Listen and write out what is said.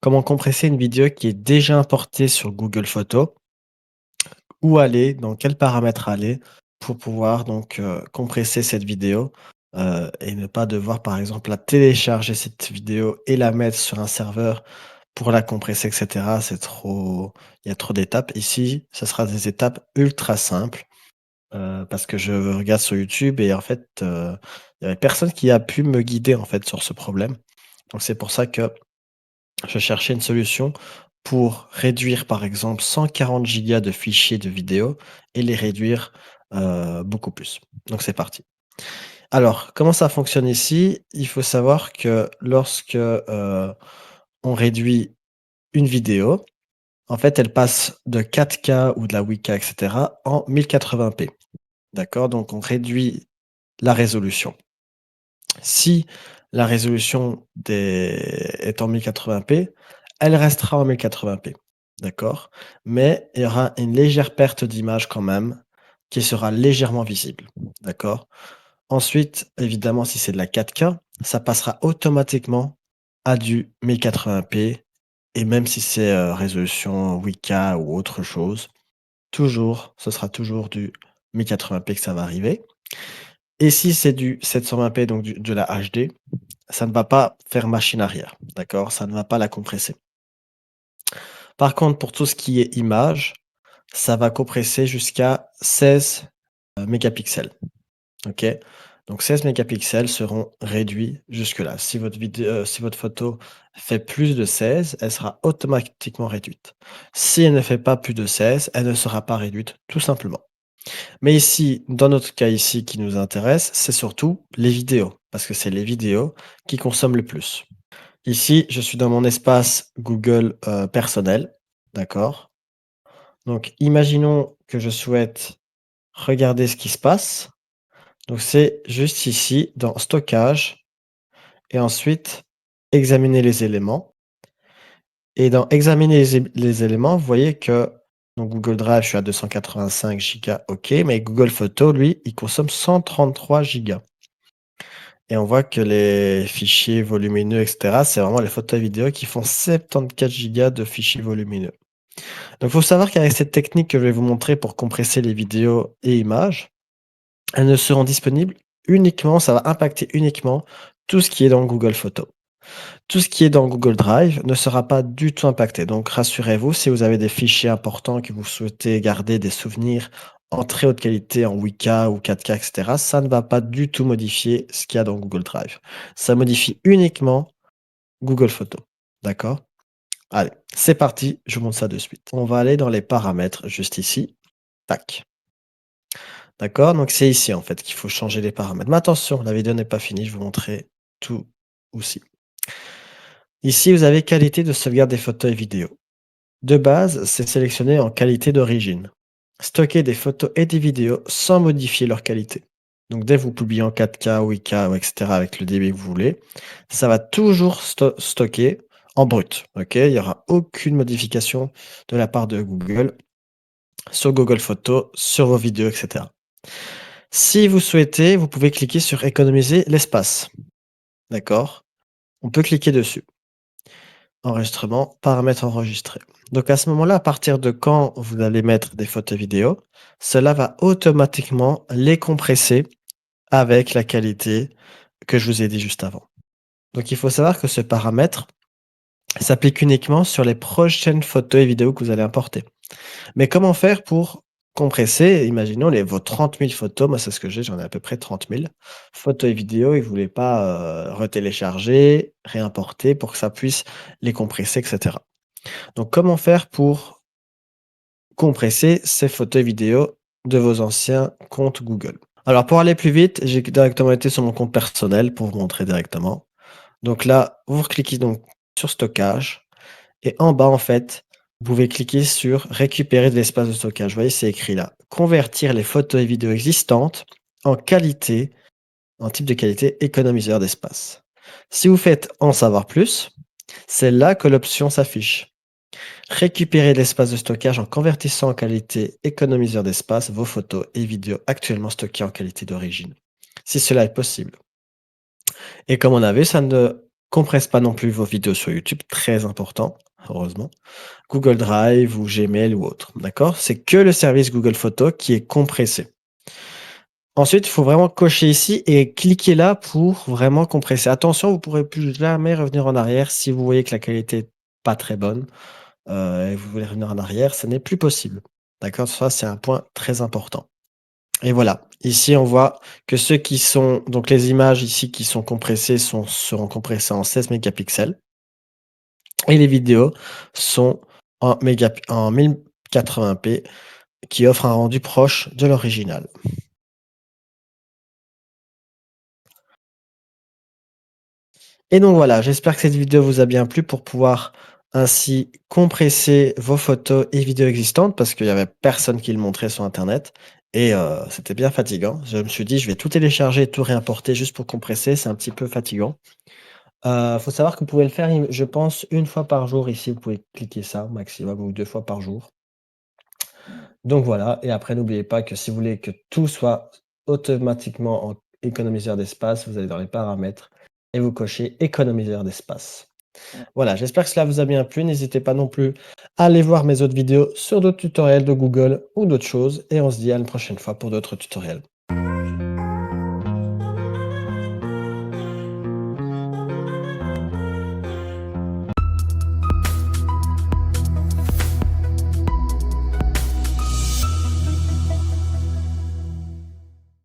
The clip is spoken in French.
Comment compresser une vidéo qui est déjà importée sur Google Photos? Où aller? Dans quels paramètres aller? Pour pouvoir donc, compresser cette vidéo, et ne pas devoir, par exemple, la télécharger cette vidéo et la mettre sur un serveur pour la compresser et cetera. Il y a trop d'étapes. Ici, ce sera des étapes ultra simples, parce que je regarde sur YouTube et en fait, il y avait personne qui a pu me guider, en fait, sur ce problème. Donc c'est pour ça que je cherchais une solution pour réduire, par exemple, 140 gigas de fichiers de vidéo et les réduire, beaucoup plus. Donc c'est parti. Alors, comment ça fonctionne ici? Il faut savoir que lorsque, on réduit une vidéo, en fait, elle passe de 4K ou de la 8K et cetera en 1080p. D'accord? Donc on réduit la résolution. Si la résolution est en 1080p, elle restera en 1080p, d'accord? Mais il y aura une légère perte d'image quand même, qui sera légèrement visible, d'accord? Ensuite, évidemment, si c'est de la 4K, ça passera automatiquement à du 1080p et même si c'est, résolution 8K ou autre chose, ce sera toujours du 1080p que ça va arriver. Et si c'est du 720p, donc de la HD, ça ne va pas faire machine arrière, d'accord? Ça ne va pas la compresser. Par contre, pour tout ce qui est image, ça va compresser jusqu'à 16, mégapixels, OK? Donc 16 mégapixels seront réduits jusque-là. Si votre photo fait plus de 16, elle sera automatiquement réduite. Si elle ne fait pas plus de 16, elle ne sera pas réduite, tout simplement. Mais ici, dans notre cas ici qui nous intéresse, c'est surtout les vidéos, parce que c'est les vidéos qui consomment le plus. Ici, je suis dans mon espace Google, personnel, d'accord? Donc imaginons que je souhaite regarder ce qui se passe. Donc c'est juste ici dans stockage et ensuite examiner les éléments et dans examiner les éléments, vous voyez que dans Google Drive, je suis à 285 gigas, OK, mais Google Photos, lui, il consomme 133 gigas. Et on voit que les fichiers volumineux et cetera, c'est vraiment les photos et vidéos qui font 74 gigas de fichiers volumineux. Donc, il faut savoir qu'avec cette technique que je vais vous montrer pour compresser les vidéos et images, elles ne seront disponibles uniquement, ça va impacter uniquement tout ce qui est dans Google Photos. Tout ce qui est dans Google Drive ne sera pas du tout impacté. Donc, rassurez-vous, si vous avez des fichiers importants que vous souhaitez garder des souvenirs en très haute qualité, en 8K ou 4K, etc., ça ne va pas du tout modifier ce qu'il y a dans Google Drive. Ça modifie uniquement Google Photos. D'accord? Allez, c'est parti, je vous montre ça de suite. On va aller dans les paramètres juste ici. Tac. D'accord? Donc c'est ici en fait qu'il faut changer les paramètres. Mais attention, la vidéo n'est pas finie, je vais vous montrer tout aussi. Ici, vous avez qualité de sauvegarde des photos et vidéos. De base, c'est sélectionné en qualité d'origine. Stocker des photos et des vidéos sans modifier leur qualité. Donc dès que vous publiez en 4K, 8K, ou etc. avec le débit que vous voulez, ça va toujours stocker en brut. Ok, il n'y aura aucune modification de la part de Google sur Google Photos, sur vos vidéos, etc. Si vous souhaitez, vous pouvez cliquer sur économiser l'espace. D'accord? On peut cliquer dessus. Enregistrement, paramètres enregistrés. Donc à ce moment-là, à partir de quand vous allez mettre des photos vidéo, cela va automatiquement les compresser avec la qualité que je vous ai dit juste avant. Donc il faut savoir que ce paramètre s'applique uniquement sur les prochaines photos et vidéos que vous allez importer. Mais comment faire pour compresser? Imaginons vos 30 000 photos, moi c'est ce que j'ai, j'en ai à peu près 30 000 photos et vidéos et vous voulez pas retélécharger, réimporter pour que ça puisse les compresser, etc. Donc comment faire pour compresser ces photos et vidéos de vos anciens comptes Google? Alors pour aller plus vite, j'ai directement été sur mon compte personnel pour vous montrer directement. Donc là, vous cliquez donc sur stockage et en bas en fait, vous pouvez cliquer sur récupérer de l'espace de stockage. Vous voyez, c'est écrit là. Convertir les photos et vidéos existantes en qualité, en type de qualité économiseur d'espace. Si vous faites en savoir plus, c'est là que l'option s'affiche. Récupérer l'espace de stockage en convertissant en qualité économiseur d'espace vos photos et vidéos actuellement stockées en qualité d'origine, si cela est possible. Et comme on a vu, ça ne compresse pas non plus vos vidéos sur YouTube, très important, heureusement. Google Drive ou Gmail ou autre, d'accord? C'est que le service Google Photos qui est compressé. Ensuite, il faut vraiment cocher ici et cliquer là pour vraiment compresser. Attention, vous pourrez plus jamais revenir en arrière si vous voyez que la qualité est pas très bonne, et vous voulez revenir en arrière, ce n'est plus possible. D'accord? Ça, c'est un point très important et voilà. Ici, on voit que ceux qui sont donc les images ici qui sont compressées seront compressées en 16 mégapixels et les vidéos sont en 1080p qui offre un rendu proche de l'original. Et donc voilà, j'espère que cette vidéo vous a bien plu pour pouvoir ainsi compresser vos photos et vidéos existantes parce qu'il y avait personne qui le montrait sur internet et c'était bien fatigant. Je me suis dit: «Je vais tout télécharger, tout réimporter juste pour compresser», c'est un petit peu fatigant. Faut savoir que vous pouvez le faire, je pense, une fois par jour ici, vous pouvez cliquer ça au maximum ou 2 fois par jour. Donc voilà et après n'oubliez pas que si vous voulez que tout soit automatiquement en économiseur d'espace, vous allez dans les paramètres et vous cochez économiseur d'espace. Voilà, j'espère que cela vous a bien plu. N'hésitez pas non plus à aller voir mes autres vidéos sur d'autres tutoriels de Google ou d'autres choses et on se dit à une prochaine fois pour d'autres tutoriels.